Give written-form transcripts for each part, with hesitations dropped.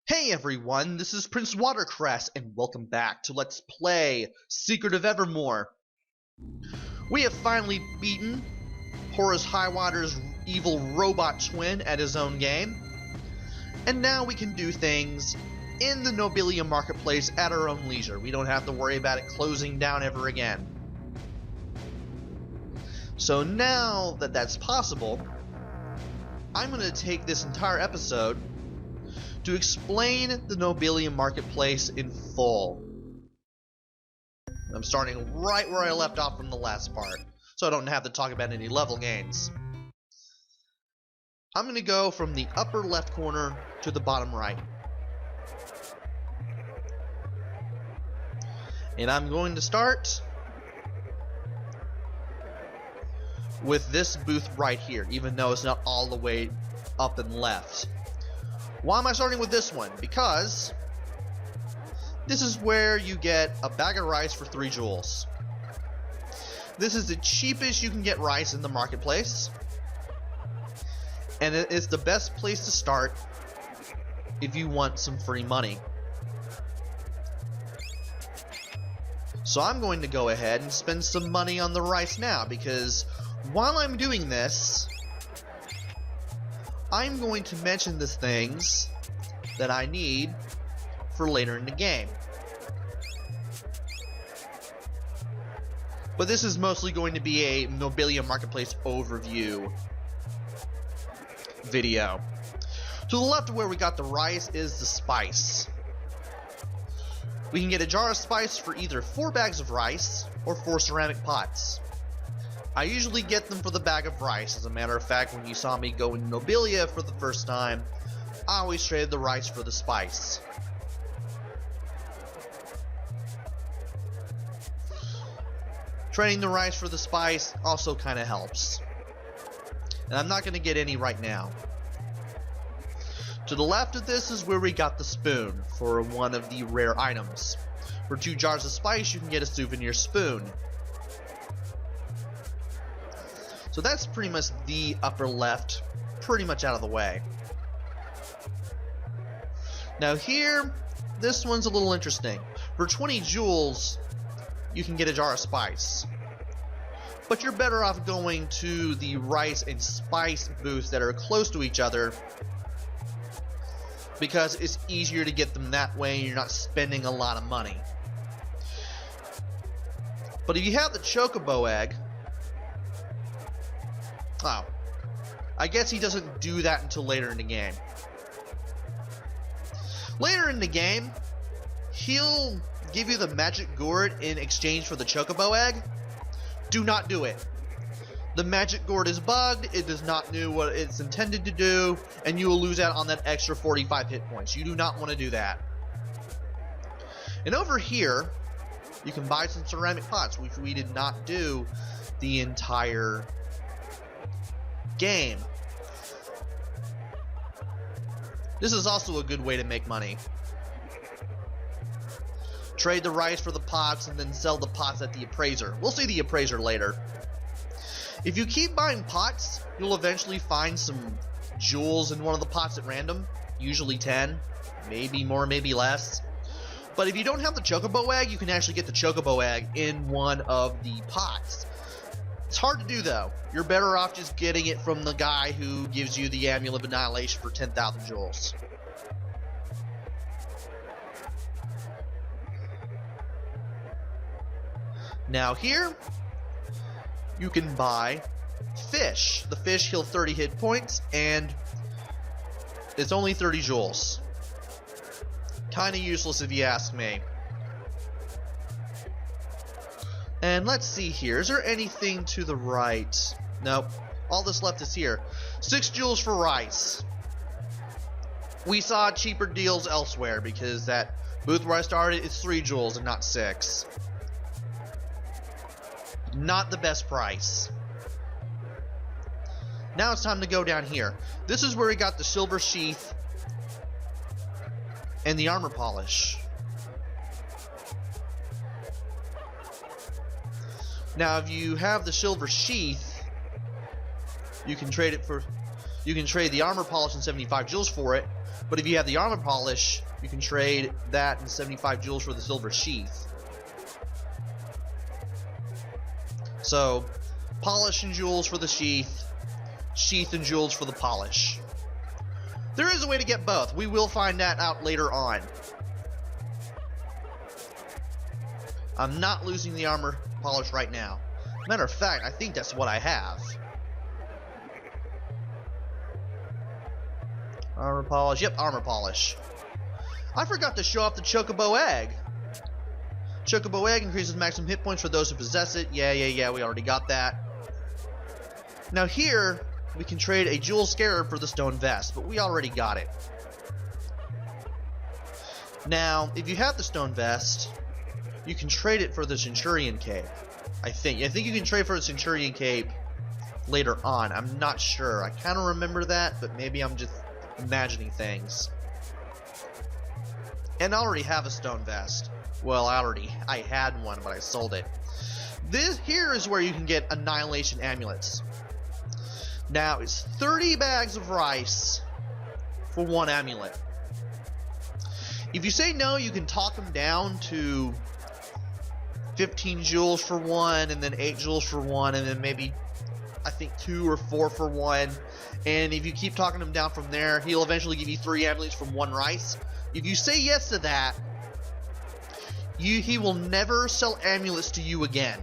Hey everyone, this is Prince Watercress, and welcome back to Let's Play Secret of Evermore. We have finally beaten Horace Highwater's evil robot twin at his own game, and now we can do things in the Nobilia Marketplace at our own leisure. We don't have to worry about it closing down ever again. So now that that's possible, I'm going to take this entire episode to explain the Nobilia Marketplace in full. I'm starting right where I left off from the last part, so I don't have to talk about any level gains. I'm going to go from the upper left corner to the bottom right. And I'm going to start with this booth right here, even though it's not all the way up and left. Why am I starting with this one? Because this is where you get a bag of rice for 3 jewels. This is the cheapest you can get rice in the marketplace, and it is the best place to start if you want some free money. So I'm going to go ahead and spend some money on the rice now, because while I'm doing this, I'm going to mention the things that I need for later in the game. But this is mostly going to be a Nobilia Marketplace overview video. To the left of where we got the rice is the spice. We can get a jar of spice for either 4 bags of rice or 4 ceramic pots. I usually get them for the bag of rice. As a matter of fact, when you saw me go in Nobilia for the first time, I always traded the rice for the spice. Trading the rice for the spice also kind of helps. And I'm not going to get any right now. To the left of this is where we got the spoon for one of the rare items. For 2 jars of spice, you can get a souvenir spoon. So that's pretty much the upper left, pretty much out of the way. Now here, this one's a little interesting. For 20 jewels, you can get a jar of spice. But you're better off going to the rice and spice booths that are close to each other, because it's easier to get them that way and you're not spending a lot of money. But if you have the chocobo egg, oh, I guess he doesn't do that until later in the game. Later in the game, he'll give you the magic gourd in exchange for the chocobo egg. Do not do it. The magic gourd is bugged, it does not do what it's intended to do, and you will lose out on that extra 45 hit points. You do not want to do that. And over here, you can buy some ceramic pots, which we did not do the entire game. This is also a good way to make money. Trade the rice for the pots and then sell the pots at the appraiser. We'll see the appraiser later. If you keep buying pots, you'll eventually find some jewels in one of the pots at random. Usually 10, maybe more, maybe less. But if you don't have the chocobo egg, you can actually get the chocobo egg in one of the pots. It's hard to do though. You're better off just getting it from the guy who gives you the Amulet of Annihilation for 10,000 jewels. Now here, you can buy fish. The fish heal 30 hit points and it's only 30 jewels. Kinda useless if you ask me. And let's see here. Is there anything to the right? Nope. All that's left is here. 6 jewels for rice. We saw cheaper deals elsewhere because that booth where I started is 3 jewels and not 6. Not the best price. Now it's time to go down here. This is where we got the silver sheath and the armor polish. Now if you have the silver sheath, you can trade it for you can trade the armor polish and 75 jewels for it. But if you have the armor polish, you can trade that and 75 jewels for the silver sheath. So, polish and jewels for the sheath, sheath and jewels for the polish. There is a way to get both. We will find that out later on. I'm not losing the armor polish right now. Matter of fact, I think that's what I have. Armor polish. Yep, armor polish. I forgot to show off the Chocobo egg. Chocobo egg increases maximum hit points for those who possess it. Yeah, we already got that. Now here, we can trade a jewel scarab for the stone vest, but we already got it. Now, if you have the stone vest, you can trade it for the Centurion cape. I think you can trade for the Centurion cape later on. I'm not sure. I kind of remember that, but maybe I'm just imagining things. And I already have a stone vest. Well, I had one, but I sold it. This here is where you can get annihilation amulets. Now it's 30 bags of rice for one amulet. If you say no, you can talk them down to 15 jewels for one, and then 8 jewels for one, and then maybe I think 2 or 4 for one. And if you keep talking him down from there, he'll eventually give you 3 amulets from 1 rice. If you say yes to that, he will never sell amulets to you again.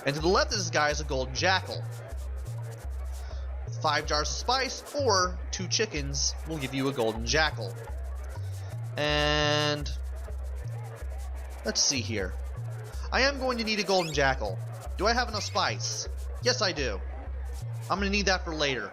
And to the left of this guy is a golden jackal. 5 jars of spice or 2 chickens will give you a golden jackal. And let's see here. I am going to need a golden jackal. Do I have enough spice? Yes, I do. I'm going to need that for later.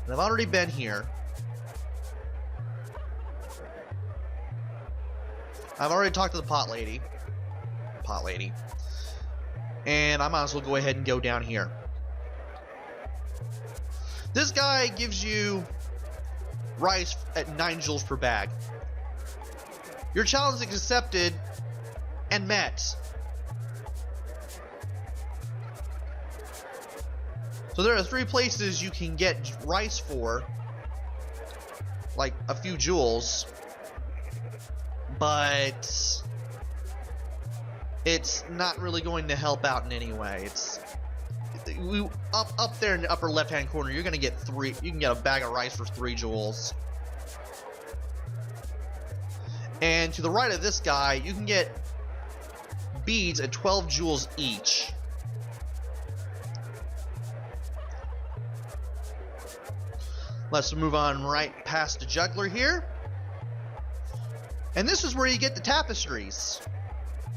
And I've already been here. I've already talked to the pot lady. And I might as well go ahead and go down here. This guy gives you rice at 9 jewels per bag. Your challenge is accepted and met. So there are 3 places you can get rice for, like a few jewels, but it's not really going to help out in any way. It's up there in the upper left-hand corner. You're gonna get 3. You can get a bag of rice for 3 jewels. And to the right of this guy, you can get beads at 12 jewels each. Let's move on right past the juggler here. And this is where you get the tapestries.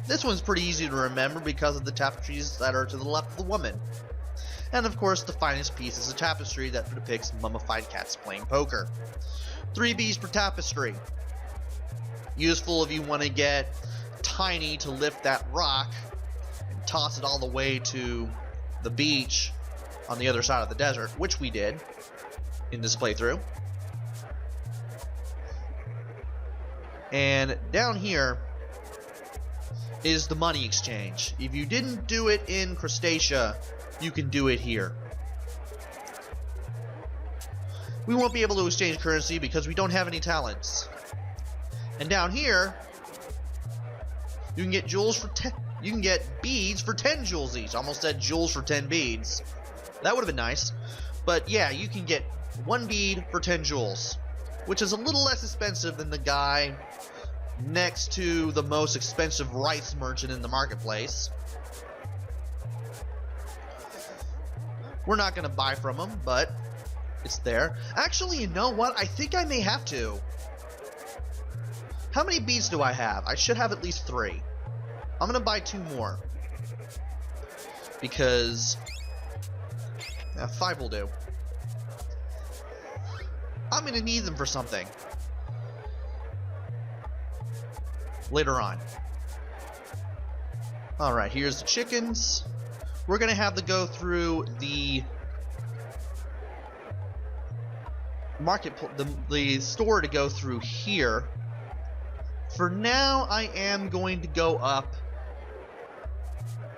This one's pretty easy to remember because of the tapestries that are to the left of the woman. And of course, the finest piece is a tapestry that depicts mummified cats playing poker. 3 bees per tapestry. Useful if you want to get Tiny to lift that rock and toss it all the way to the beach on the other side of the desert, which we did in this playthrough. And down here is the money exchange. If you didn't do it in Crustacea, you can do it here. We won't be able to exchange currency because we don't have any talents. And down here, you can get jewels for 10. You can get beads for 10 jewels each. Almost said jewels for 10 beads. That would have been nice. But yeah, you can get 1 bead for 10 jewels, which is a little less expensive than the guy next to the most expensive rice merchant in the marketplace. We're not going to buy from him, but it's there. Actually, you know what? I think I may have to. How many beads do I have? I should have at least 3. I'm going to buy 2 more. Because 5 will do. I'm going to need them for something later on. Alright, here's the chickens. We're going to have to go through the the store to go through here. For now, I am going to go up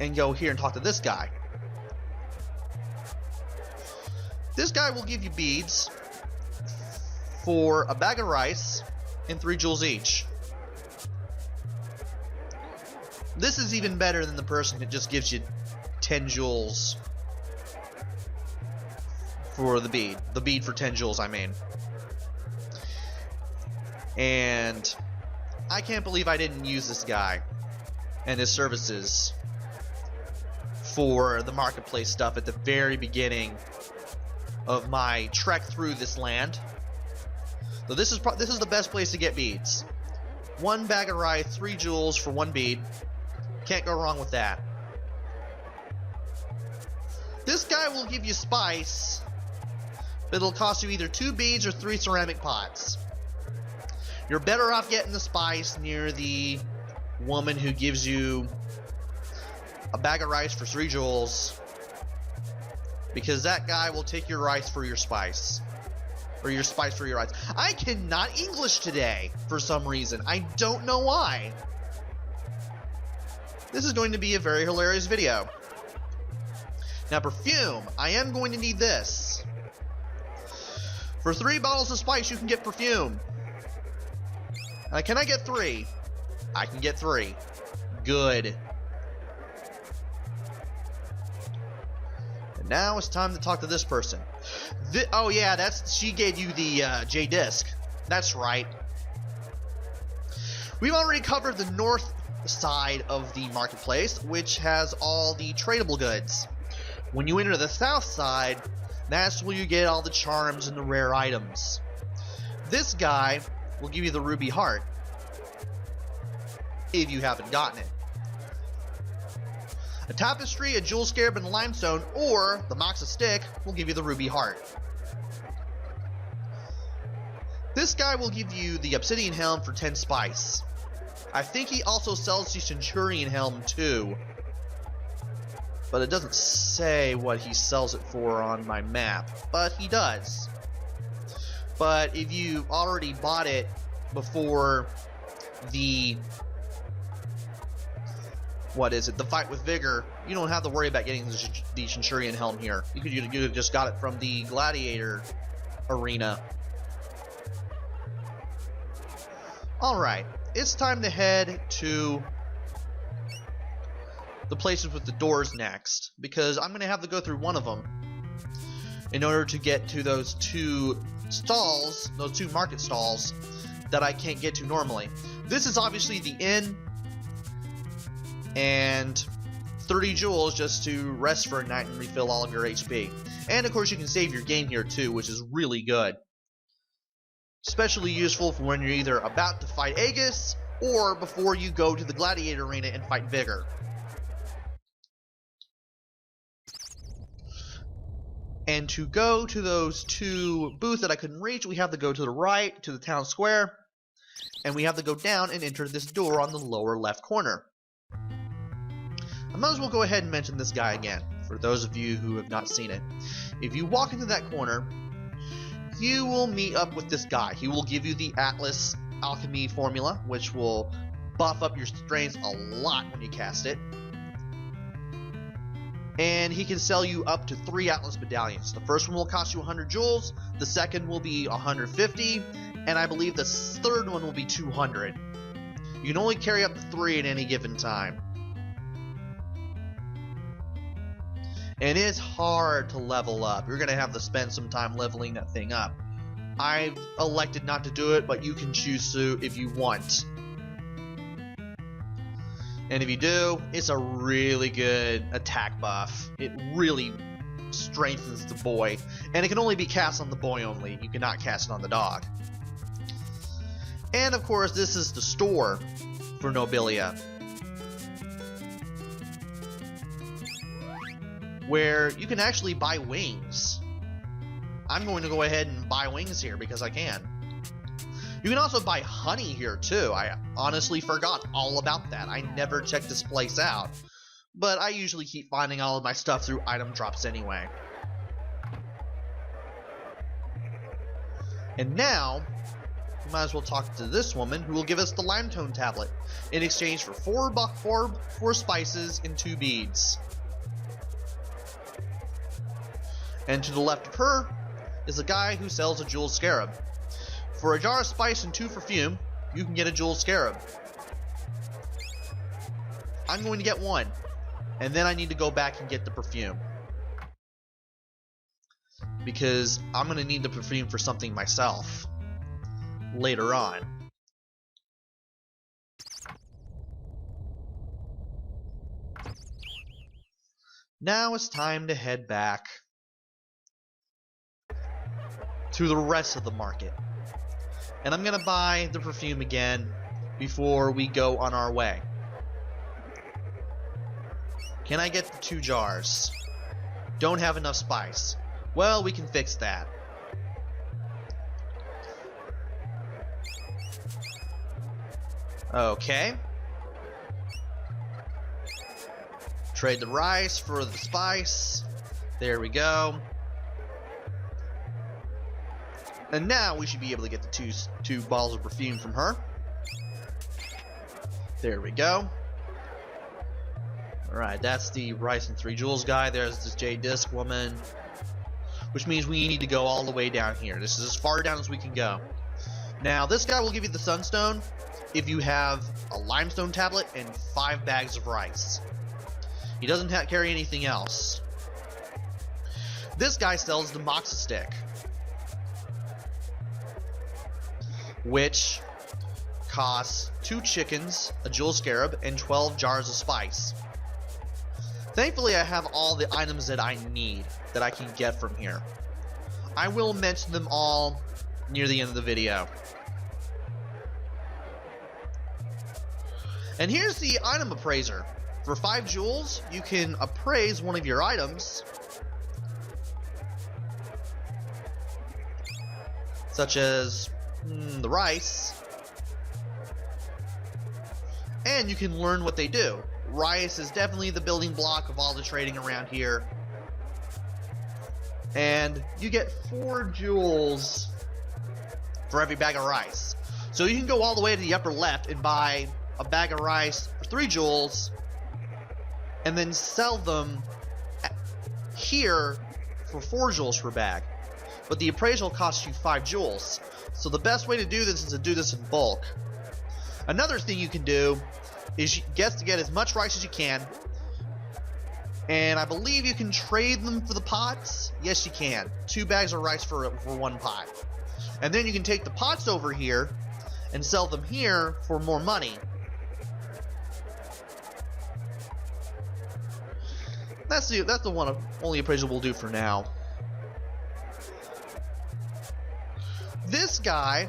and go here and talk to this guy. This guy will give you beads for a bag of rice and 3 jewels each. This is even better than the person that just gives you 10 jewels for the bead. The bead for 10 jewels, I mean. And I can't believe I didn't use this guy and his services for the marketplace stuff at the very beginning of my trek through this land. So this is the best place to get beads. 1 bag of rice, 3 jewels for 1 bead. Can't go wrong with that. This guy will give you spice, but it'll cost you either 2 beads or 3 ceramic pots. You're better off getting the spice near the woman who gives you a bag of rice for 3 jewels, because that guy will take your rice for your spice. Or your spice for your rice. I cannot English today for some reason. I don't know why. This is going to be a very hilarious video. Now, perfume. I am going to need this. For 3 bottles of spice, you can get perfume. Can I get 3? I can get 3. Good. And now it's time to talk to this person. Oh yeah, she gave you the J disc. That's right. We've already covered the north side of the marketplace, which has all the tradable goods. When you enter the south side, that's where you get all the charms and the rare items. This guy will give you the ruby heart, if you haven't gotten it. A tapestry, a jewel scarab, and a limestone, or the moxa stick will give you the ruby heart. This guy will give you the obsidian helm for 10 spice. I think he also sells the centurion helm too, but it doesn't say what he sells it for on my map, but he does. But if you already bought it before the the fight with Vigor, you don't have to worry about getting the Centurion helm here. You could just got it from the Gladiator arena. Alright, it's time to head to the places with the doors next, because I'm going to have to go through one of them in order to get to those 2 stalls, those 2 market stalls that I can't get to normally. This is obviously the inn, and 30 jewels just to rest for a night and refill all of your HP. And of course you can save your game here too, which is really good. Especially useful for when you're either about to fight Aegis, or before you go to the Gladiator arena and fight Vigor. And to go to those 2 booths that I couldn't reach, we have to go to the right, to the town square, and we have to go down and enter this door on the lower left corner. I might as well go ahead and mention this guy again, for those of you who have not seen it. If you walk into that corner, you will meet up with this guy. He will give you the Atlas Alchemy formula, which will buff up your strength a lot when you cast it. And he can sell you up to 3 Atlas medallions. The first one will cost you 100 jewels, the second will be 150, and I believe the third one will be 200. You can only carry up to 3 at any given time. And it's hard to level up. You're going to have to spend some time leveling that thing up. I've elected not to do it, but you can choose to if you want. And if you do, it's a really good attack buff. It really strengthens the boy. And it can only be cast on the boy only. You cannot cast it on the dog. And of course, this is the store for Nobilia, where you can actually buy wings. I'm going to go ahead and buy wings here because I can. You can also buy honey here too. I honestly forgot all about that. I never checked this place out, but I usually keep finding all of my stuff through item drops anyway. And now, we might as well talk to this woman who will give us the limestone tablet in exchange for four spices and 2 beads. And to the left of her is a guy who sells a jeweled scarab. For a jar of spice and 2 perfume, you can get a jeweled scarab. I'm going to get 1, and then I need to go back and get the perfume, because I'm going to need the perfume for something myself later on. Now it's time to head back to the rest of the market. And I'm going to buy the perfume again before we go on our way. Can I get the 2 jars? Don't have enough spice. Well, we can fix that. Okay. Trade the rice for the spice. There we go. And now we should be able to get the two bottles of perfume from her. There we go. Alright, that's the rice and 3 jewels guy. There's this jade disc woman. Which means we need to go all the way down here. This is as far down as we can go. Now, this guy will give you the sunstone if you have a limestone tablet and 5 bags of rice. He doesn't carry anything else. This guy sells the moxa stick, which costs 2 chickens, a jewel scarab, and 12 jars of spice. Thankfully, I have all the items that I need that I can get from here. I will mention them all near the end of the video. And here's the item appraiser. For 5 jewels, you can appraise one of your items, such as the rice, and you can learn what they do. Rice is definitely the building block of all the trading around here. And you get 4 jewels for every bag of rice. So you can go all the way to the upper left and buy a bag of rice for 3 jewels, and then sell them here for 4 jewels per bag. But the appraisal costs you 5 jewels. So the best way to do this is to do this in bulk. Another thing you can do is get as much rice as you can, and I believe you can trade them for the pots. Yes, you can. 2 bags of rice for 1 pot. And then you can take the pots over here and sell them here for more money. That's the one only appraisal we'll do for now. This guy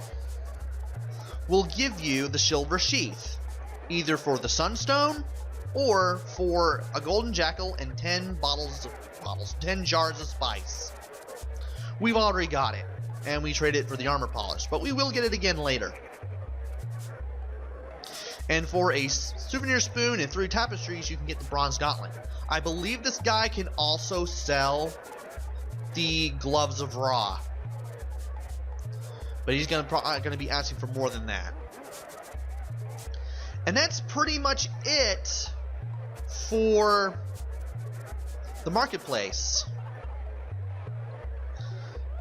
will give you the silver sheath, either for the sunstone or for a golden jackal and 10 jars of spice. We've already got it, and we trade it for the armor polish, but we will get it again later. And for a souvenir spoon and 3 tapestries, you can get the bronze gauntlet. I believe this guy can also sell the gloves of Ra, but he's gonna be asking for more than that. And that's pretty much it for the marketplace.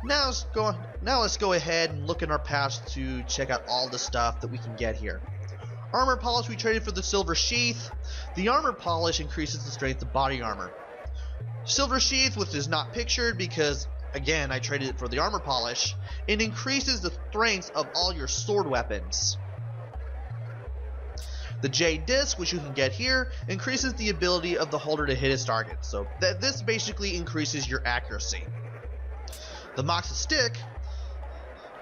Now let's go ahead and look in our pouch to check out all the stuff that we can get here. Armor polish, we traded for the silver sheath. The armor polish increases the strength of body armor. Silver sheath, which is not pictured because, again, I traded it for the armor polish, it increases the strength of all your sword weapons. The jade disc, which you can get here, increases the ability of the holder to hit its target. So this basically increases your accuracy. The moxa stick,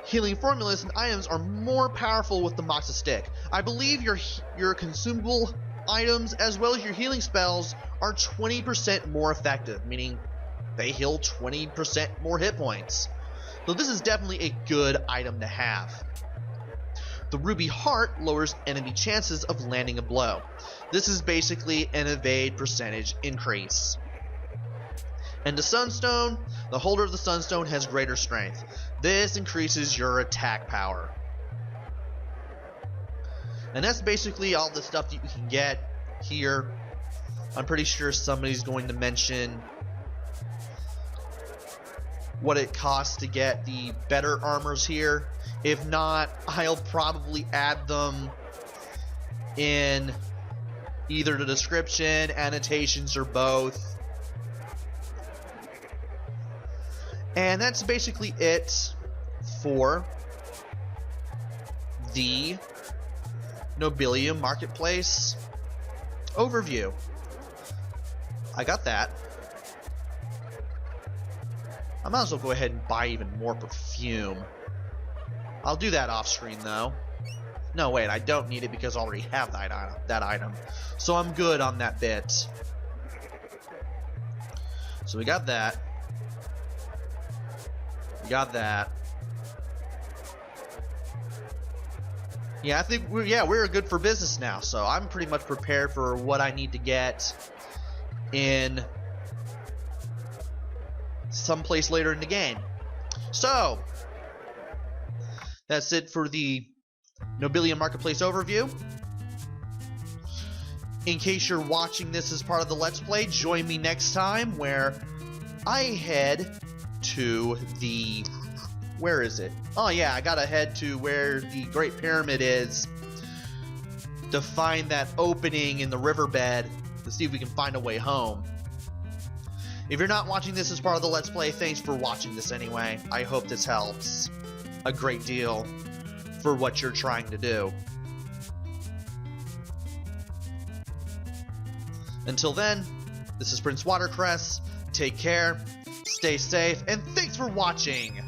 healing formulas and items are more powerful with the moxa stick. I believe your consumable items as well as your healing spells are 20% more effective, meaning they heal 20% more hit points. So this is definitely a good item to have. The ruby heart lowers enemy chances of landing a blow. This is basically an evade percentage increase. And the sunstone, the holder of the sunstone has greater strength. This increases your attack power. And that's basically all the stuff that you can get here. I'm pretty sure somebody's going to mention what it costs to get the better armors here. If not, I'll probably add them in either the description, annotations, or both. And that's basically it for the Nobilium Marketplace overview. I got that. I might as well go ahead and buy even more perfume. I'll do that off screen though. No, wait, I don't need it because I already have that item. So I'm good on that bit. So we got that. We got that. Yeah, I think we're good for business now. So I'm pretty much prepared for what I need to get in someplace later in the game. So that's it for the Nobilium Marketplace overview. In case you're watching this as part of the Let's Play, join me next time where I head to the... Where is it? Oh yeah, I gotta head to where the Great Pyramid is to find that opening in the riverbed to see if we can find a way home. If you're not watching this as part of the Let's Play, thanks for watching this anyway. I hope this helps a great deal for what you're trying to do. Until then, this is Prince Watercress. Take care, stay safe, and thanks for watching!